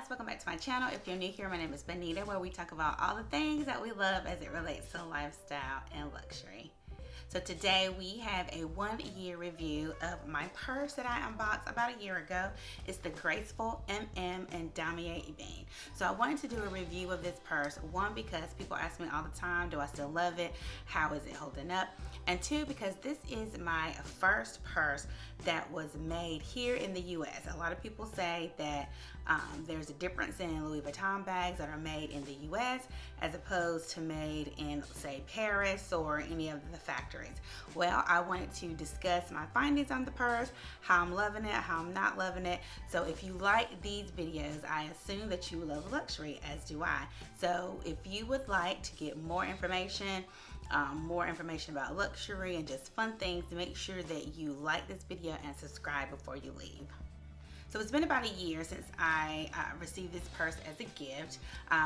guys, welcome back to my channel. If you're new here, my name is Bonita, where we talk about all the things that we love as it relates to lifestyle and luxury. So today we have a 1-year review of my purse that I unboxed about a year ago. It's the Graceful MM and Damier Ebene. So I wanted to do a review of this purse, one, because people ask me all the time, do I still love it? How is it holding up? And two, because this is my first purse that was made here in the US. A lot of people say that there's a difference in Louis Vuitton bags that are made in the US as opposed to made in, say, Paris or any of the factories. Well, I wanted to discuss my findings on the purse, how I'm loving it, how I'm not loving it. So if you like these videos, I assume that you love luxury, as do I. So if you would like to get more information about luxury and just fun things, make sure that you like this video and subscribe before you leave. So it's been about a year since I received this purse as a gift.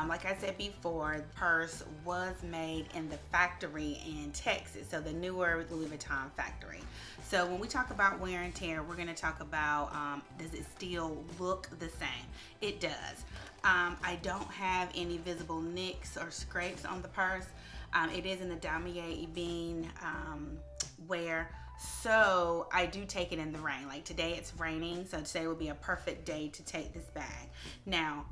Like I said before, the purse was made in the factory in Texas, so the newer Louis Vuitton factory. So when we talk about wear and tear, we're going to talk about does it still look the same? It does. I don't have any visible nicks or scrapes on the purse. It is in the Damier Ebene wear. So I do take it in the rain. Like today it's raining, so today would be a perfect day to take this bag. Now,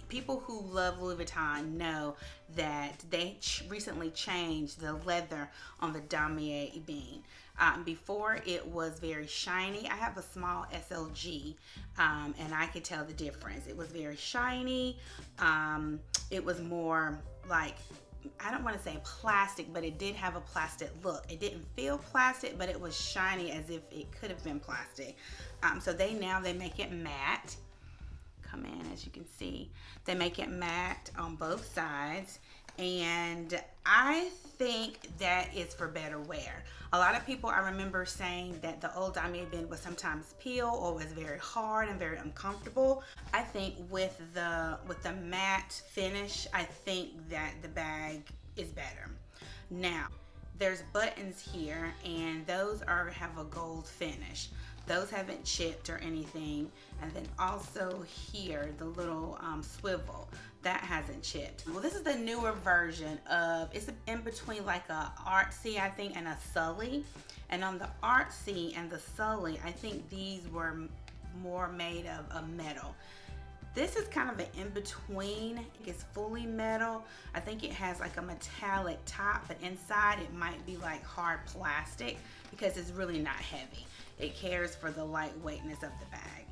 people who love Louis Vuitton know that they recently changed the leather on the Damier Ebene. Before it was very shiny. I have a small SLG and I could tell the difference. It was very shiny. It was more like, I don't want to say plastic, but it did have a plastic look. It didn't feel plastic, but it was shiny as if it could have been plastic. So they make it matte. Come in, as you can see, they make it matte on both sides, and I think that is for better wear. A lot of people, I remember saying that the old Damier Ebene would sometimes peel or was very hard and very uncomfortable. I think with the matte finish, I think that the bag is better. Now, there's buttons here, and those have a gold finish. Those haven't chipped or anything. And then also here, the little swivel, that hasn't chipped. Well, this is the newer version of, it's in between like a artsy, I think, and a sully. And on the artsy and the sully, I think these were more made of metal. This is kind of an in-between. It's fully metal. I think it has like a metallic top, but inside it might be like hard plastic because it's really not heavy. It cares for the lightweightness of the bag.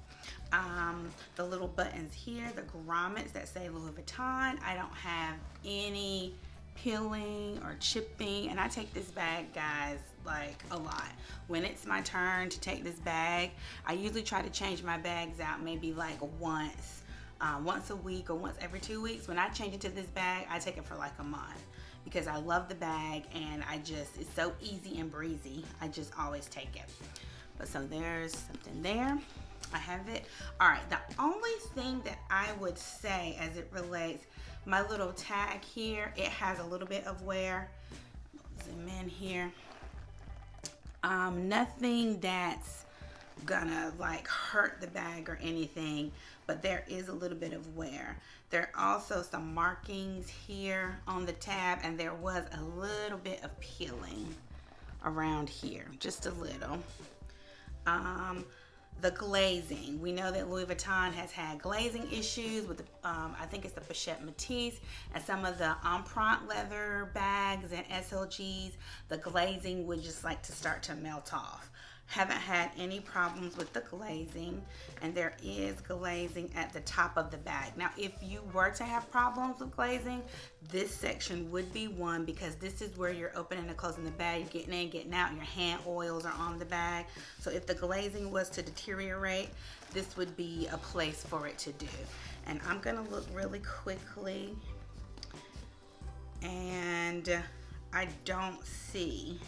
The little buttons here, the grommets that say Louis Vuitton. I don't have any peeling or chipping, and I take this bag, guys, like a lot. When it's my turn to take this bag, I usually try to change my bags out maybe like once a week or once every 2 weeks. When I change into this bag, I take it for like a month because I love the bag and it's so easy and breezy. I just always take it. But so there's something there. I have it. All right, the only thing that I would say as it relates, my little tag here, it has a little bit of wear. Zoom in here. Nothing that's gonna like hurt the bag or anything, but there is a little bit of wear. There are also some markings here on the tab, and there was a little bit of peeling around here, just a little. The glazing, we know that Louis Vuitton has had glazing issues with the, I think it's the Pochette Matisse and some of the Empreinte leather bags and SLGs. The glazing would just like to start to melt off. Haven't had any problems with the glazing, and there is glazing at the top of the bag. Now, if you were to have problems with glazing, this section would be one, because this is where you're opening and closing the bag, you're getting in, getting out, your hand oils are on the bag. So if the glazing was to deteriorate, this would be a place for it to do. And I'm gonna look really quickly, and I don't see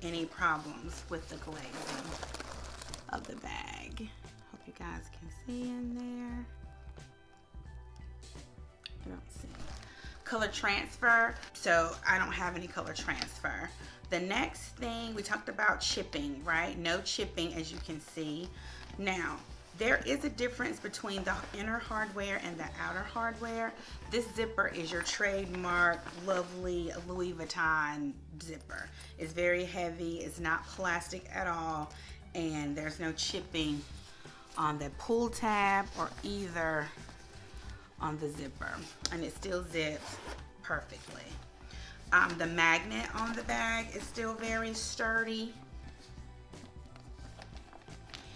any problems with the glazing of the bag. Hope you guys can see in there. I don't see color transfer, so I don't have any color transfer. The next thing, we talked about chipping, right? No chipping, as you can see. Now, there is a difference between the inner hardware and the outer hardware. This zipper is your trademark lovely Louis Vuitton zipper. It's very heavy, it's not plastic at all, and there's no chipping on the pull tab or either on the zipper, and it still zips perfectly. The magnet on the bag is still very sturdy.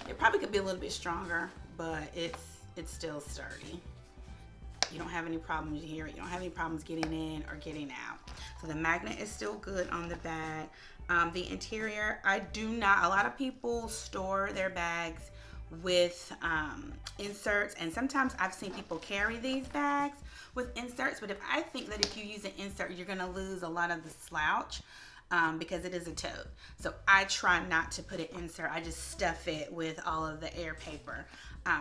It probably could be a little bit stronger, but it's still sturdy. You don't have any problems here. You don't have any problems getting in or getting out. So the magnet is still good on the bag. The interior, a lot of people store their bags with inserts, and sometimes I've seen people carry these bags with inserts, but I think that if you use an insert, you're gonna lose a lot of the slouch because it is a tote. So I try not to put an insert. I just stuff it with all of the air paper.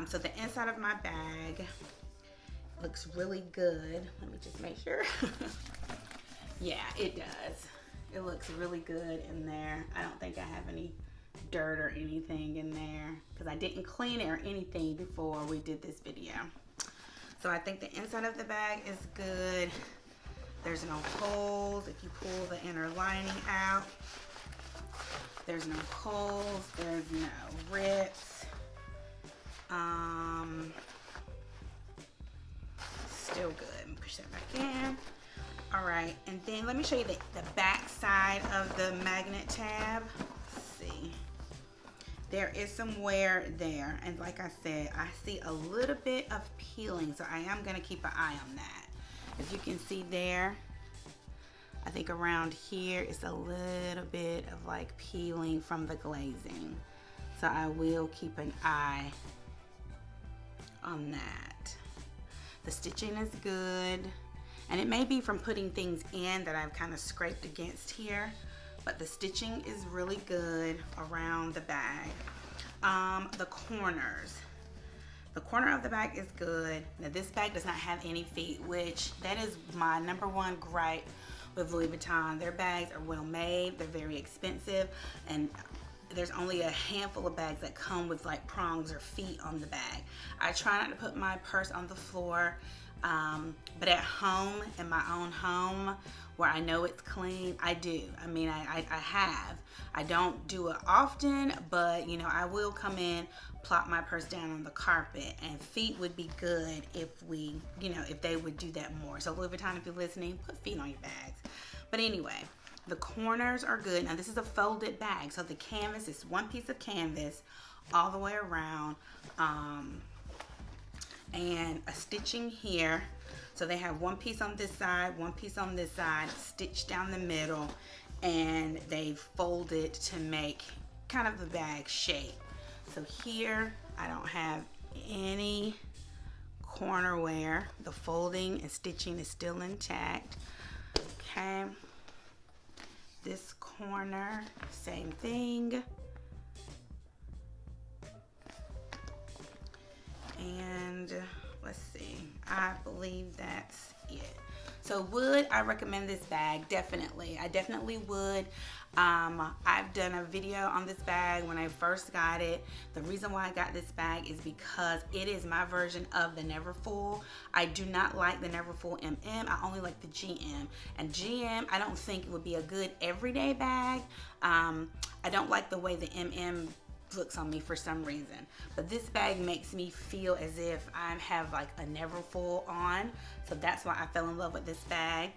So the inside of my bag looks really good. Let me just make sure. Yeah, it does. It looks really good in there. I don't think I have any dirt or anything in there because I didn't clean it or anything before we did this video. So I think the inside of the bag is good. There's no holes if you pull the inner lining out. There's no holes, there's no rips. Still good. Push that back in. All right, and then let me show you the back side of the magnet tab. Let's see. There is some wear there, and like I said, I see a little bit of peeling, so I am gonna keep an eye on that. If you can see there, I think around here is a little bit of like peeling from the glazing. So I will keep an eye on that. The stitching is good, and it may be from putting things in that I've kind of scraped against here, but the stitching is really good around the bag. The corners. The corner of the bag is good. Now this bag does not have any feet, which that is my #1 gripe with Louis Vuitton. Their bags are well made, they're very expensive, and there's only a handful of bags that come with like prongs or feet on the bag. I try not to put my purse on the floor, but at home, in my own home, where I know it's clean, I do. I mean, I have. I don't do it often, but you know, I will come in, plop my purse down on the carpet, and feet would be good if we, you know, if they would do that more. So Louis Vuitton, if you're listening, put feet on your bags. But anyway, the corners are good. Now this is a folded bag, so the canvas is one piece of canvas all the way around, and a stitching here. So they have one piece on this side, one piece on this side, stitched down the middle, and they fold it to make kind of the bag shape. So here, I don't have any corner wear. The folding and stitching is still intact. Okay. This corner, same thing. And let's see, I believe that's it. So would I recommend this bag? Definitely. I definitely would. I've done a video on this bag when I first got it. The reason why I got this bag is because it is my version of the Neverfull. I do not like the Neverfull MM. I only like the GM. And GM, I don't think it would be a good everyday bag. I don't like the way the MM looks on me for some reason, but this bag makes me feel as if I have like a Neverfull on, so that's why I fell in love with this bag.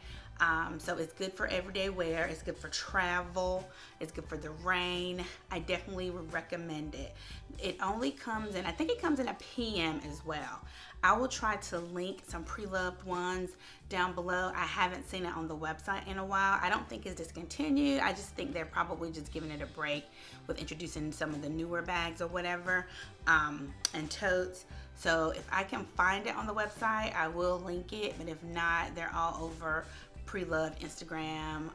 So it's good for everyday wear, it's good for travel, it's good for the rain. I definitely would recommend it. It only comes in, I think it comes in a PM as well. I will try to link some pre-loved ones down below. I haven't seen it on the website in a while. I don't think it's discontinued. I just think they're probably just giving it a break with introducing some of the newer bags or whatever, and totes. So if I can find it on the website, I will link it, but if not, they're all over pre-loved Instagram,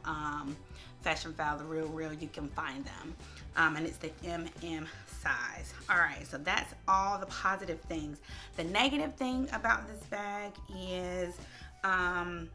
Fashion File, The Real, you can find them. And it's the MM size. All right, so that's all the positive things. The negative thing about this bag is, I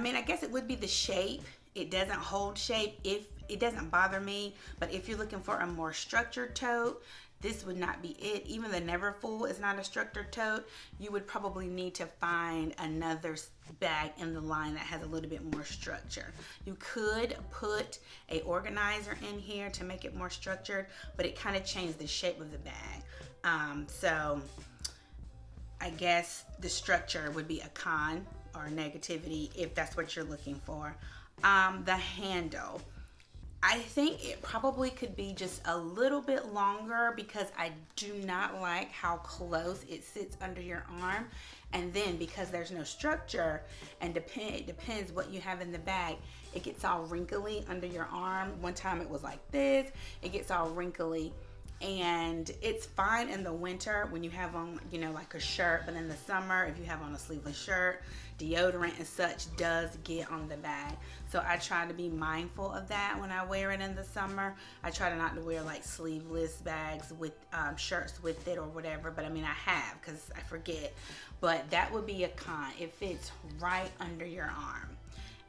mean, I guess it would be the shape. It doesn't hold shape. If it doesn't bother me, but if you're looking for a more structured tote, this would not be it. Even the Neverfull is not a structured tote. You would probably need to find another bag in the line that has a little bit more structure. You could put a organizer in here to make it more structured, but it kind of changed the shape of the bag. So I guess the structure would be a con or negativity if that's what you're looking for. The handle, I think it probably could be just a little bit longer because I do not like how close it sits under your arm. And then because there's no structure and it depends what you have in the bag, it gets all wrinkly under your arm. One time it was like this, it gets all wrinkly. And it's fine in the winter when you have on, you know, like a shirt, but in the summer, if you have on a sleeveless shirt, deodorant and such does get on the bag. So I try to be mindful of that when I wear it in the summer. I try to not to wear like sleeveless bags with shirts with it or whatever, but I mean, I have because I forget. But that would be a con. It fits right under your arm.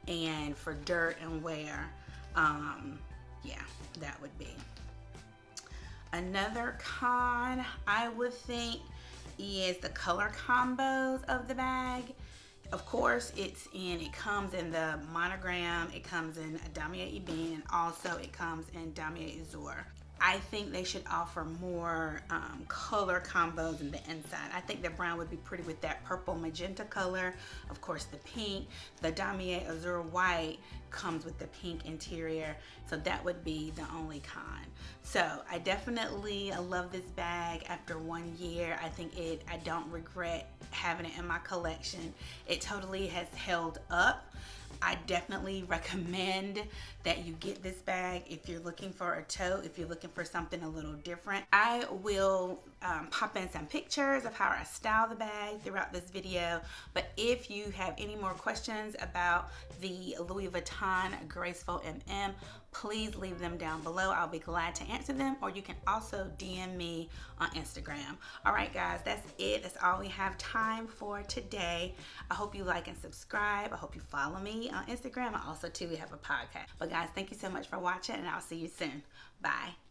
And for dirt and wear, yeah, that would be. Another con I would think is the color combos of the bag. Of course, it comes in the monogram, it comes in Damier Ebene, and also it comes in Damier Azur. I think they should offer more color combos in the inside. I think the brown would be pretty with that purple magenta color. Of course, the pink, the Damier Azur white comes with the pink interior. So that would be the only con. So I definitely love this bag after 1 year. I think I don't regret having it in my collection. It totally has held up. I definitely recommend that you get this bag if you're looking for a tote, if you're looking for something a little different. I will pop in some pictures of how I style the bag throughout this video, but if you have any more questions about the Louis Vuitton Graceful MM, please leave them down below. I'll be glad to answer them, or you can also DM me on Instagram. All right, guys, that's it. That's all we have time for today. I hope you like and subscribe. I hope you follow me on Instagram. And also, too, we have a podcast. But guys, thank you so much for watching, and I'll see you soon. Bye.